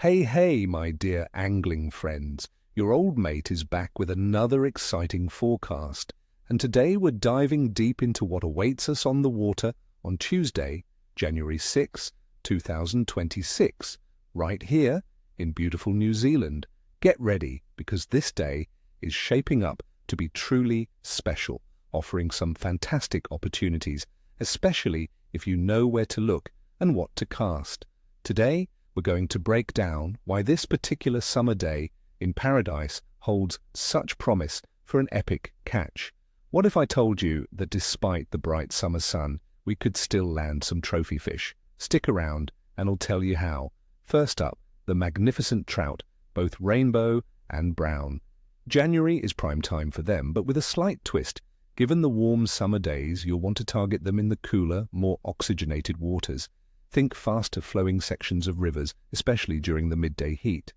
Hey, hey, my dear angling friends. Your old mate is back with another exciting forecast. And today we're diving deep into what awaits us on the water on Tuesday, January 6, 2026, right here in beautiful New Zealand. Get ready, because this day is shaping up to be truly special, offering some fantastic opportunities, especially if you know where to look and what to cast. Today, we're going to break down why this particular summer day in paradise holds such promise for an epic catch. What if I told you that despite the bright summer sun, we could still land some trophy fish? Stick around and I'll tell you how. First up, the magnificent trout, both rainbow and brown. January is prime time for them, but with a slight twist. Given the warm summer days, you'll want to target them in the cooler, more oxygenated waters. Think faster flowing sections of rivers, especially during the midday heat.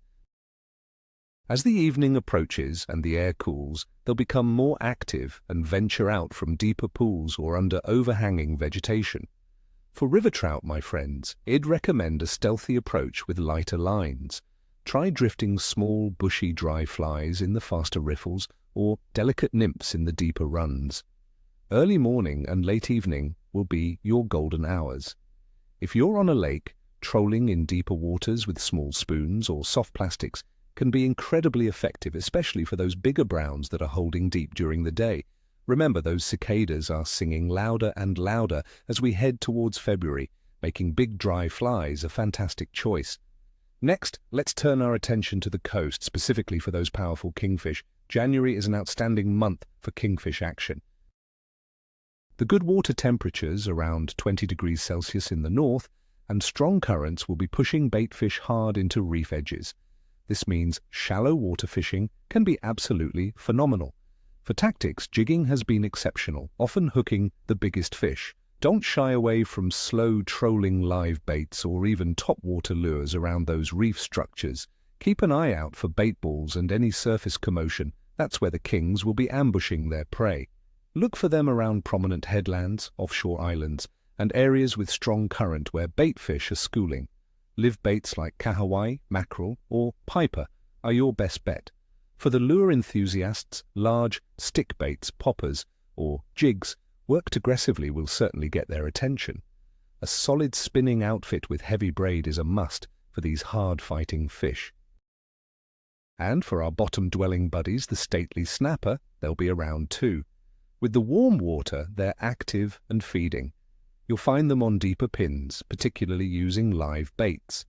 As the evening approaches and the air cools, they'll become more active and venture out from deeper pools or under overhanging vegetation. For river trout, my friends, I'd recommend a stealthy approach with lighter lines. Try drifting small, bushy dry flies in the faster riffles or delicate nymphs in the deeper runs. Early morning and late evening will be your golden hours. If you're on a lake, trolling in deeper waters with small spoons or soft plastics can be incredibly effective, especially for those bigger browns that are holding deep during the day. Remember, those cicadas are singing louder and louder as we head towards February, making big dry flies a fantastic choice. Next, let's turn our attention to the coast, specifically for those powerful kingfish. January is an outstanding month for kingfish action. The good water temperatures around 20 degrees Celsius in the north and strong currents will be pushing baitfish hard into reef edges. This means shallow water fishing can be absolutely phenomenal. For tactics, jigging has been exceptional, often hooking the biggest fish. Don't shy away from slow trolling live baits or even topwater lures around those reef structures. Keep an eye out for bait balls and any surface commotion. That's where the kings will be ambushing their prey. Look for them around prominent headlands, offshore islands, and areas with strong current where baitfish are schooling. Live baits like kahawai, mackerel, or piper are your best bet. For the lure enthusiasts, large stick baits, poppers, or jigs worked aggressively will certainly get their attention. A solid spinning outfit with heavy braid is a must for these hard-fighting fish. And for our bottom-dwelling buddies, the stately snapper, they'll be around too. With the warm water, they're active and feeding. You'll find them on deeper pins, particularly using live baits.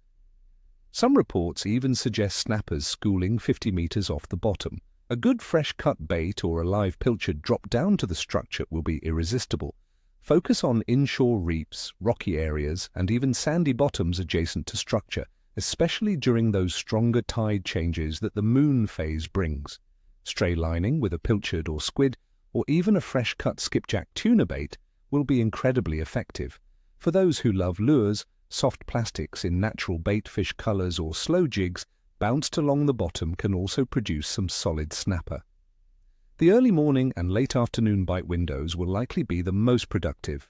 Some reports even suggest snappers schooling 50 meters off the bottom. A good fresh-cut bait or a live pilchard drop down to the structure will be irresistible. Focus on inshore reefs, rocky areas, and even sandy bottoms adjacent to structure, especially during those stronger tide changes that the moon phase brings. Stray lining with a pilchard or squid, or even a fresh-cut skipjack tuna bait, will be incredibly effective. For those who love lures, soft plastics in natural baitfish colors or slow jigs bounced along the bottom can also produce some solid snapper. The early morning and late afternoon bite windows will likely be the most productive.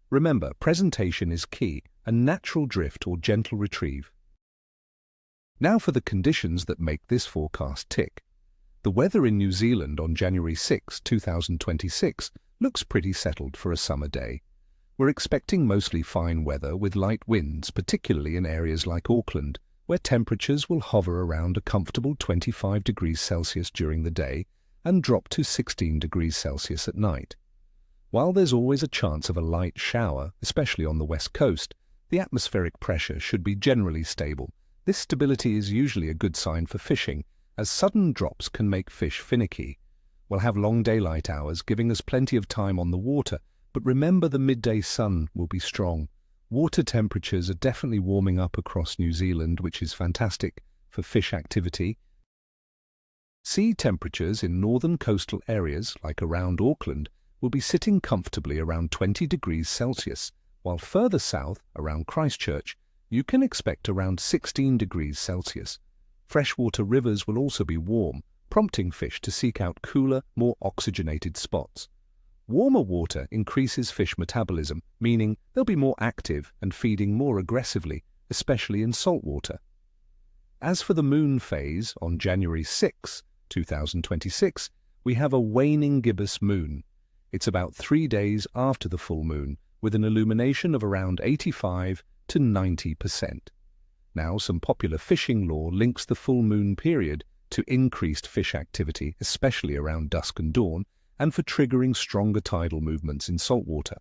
Remember, presentation is key, a natural drift or gentle retrieve. Now for the conditions that make this forecast tick. The weather in New Zealand on January 6, 2026 looks pretty settled for a summer day. We're expecting mostly fine weather with light winds, particularly in areas like Auckland, where temperatures will hover around a comfortable 25 degrees Celsius during the day and drop to 16 degrees Celsius at night. While there's always a chance of a light shower, especially on the west coast, the atmospheric pressure should be generally stable. This stability is usually a good sign for fishing, as sudden drops can make fish finicky. We'll have long daylight hours, giving us plenty of time on the water, but remember the midday sun will be strong. Water temperatures are definitely warming up across New Zealand, which is fantastic for fish activity. Sea temperatures in northern coastal areas, like around Auckland, will be sitting comfortably around 20 degrees Celsius, while further south, around Christchurch, you can expect around 16 degrees Celsius. Freshwater rivers will also be warm, prompting fish to seek out cooler, more oxygenated spots. Warmer water increases fish metabolism, meaning they'll be more active and feeding more aggressively, especially in saltwater. As for the moon phase on January 6, 2026, we have a waning gibbous moon. It's about 3 days after the full moon, with an illumination of around 85 to 90%. Now, some popular fishing lore links the full moon period to increased fish activity, especially around dusk and dawn, and for triggering stronger tidal movements in saltwater.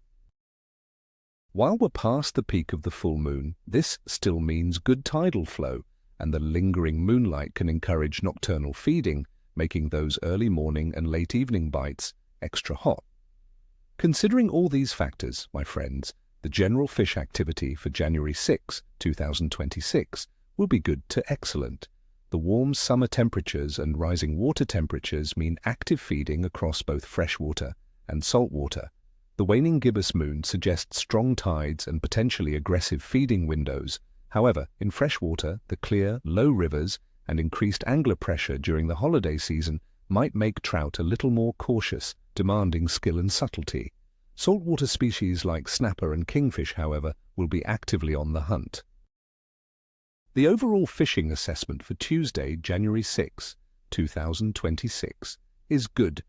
While we're past the peak of the full moon, this still means good tidal flow, and the lingering moonlight can encourage nocturnal feeding, making those early morning and late evening bites extra hot. Considering all these factors, my friends, the general fish activity for January 6, 2026 will be good to excellent. The warm summer temperatures and rising water temperatures mean active feeding across both freshwater and saltwater. The waning gibbous moon suggests strong tides and potentially aggressive feeding windows. However, in freshwater, the clear, low rivers and increased angler pressure during the holiday season might make trout a little more cautious, demanding skill and subtlety. Saltwater species like snapper and kingfish, however, will be actively on the hunt. The overall fishing assessment for Tuesday, January 6, 2026 is good,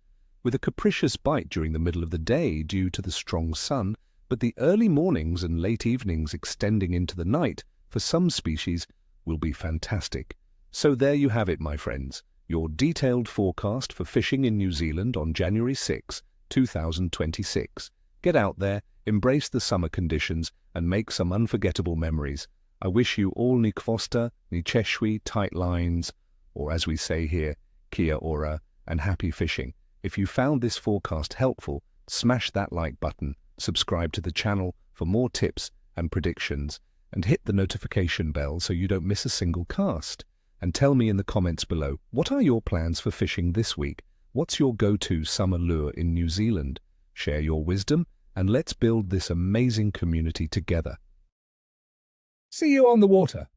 with a capricious bite during the middle of the day due to the strong sun, but the early mornings and late evenings extending into the night for some species will be fantastic. So there you have it, my friends, your detailed forecast for fishing in New Zealand on January 6, 2026. Get out there, embrace the summer conditions, and make some unforgettable memories. I wish you all ni kvosta, ni cheshwi, tight lines, or as we say here, kia ora, and happy fishing. If you found this forecast helpful, smash that like button, subscribe to the channel for more tips and predictions, and hit the notification bell so you don't miss a single cast. And tell me in the comments below, what are your plans for fishing this week? What's your go-to summer lure in New Zealand? Share your wisdom, and let's build this amazing community together. See you on the water.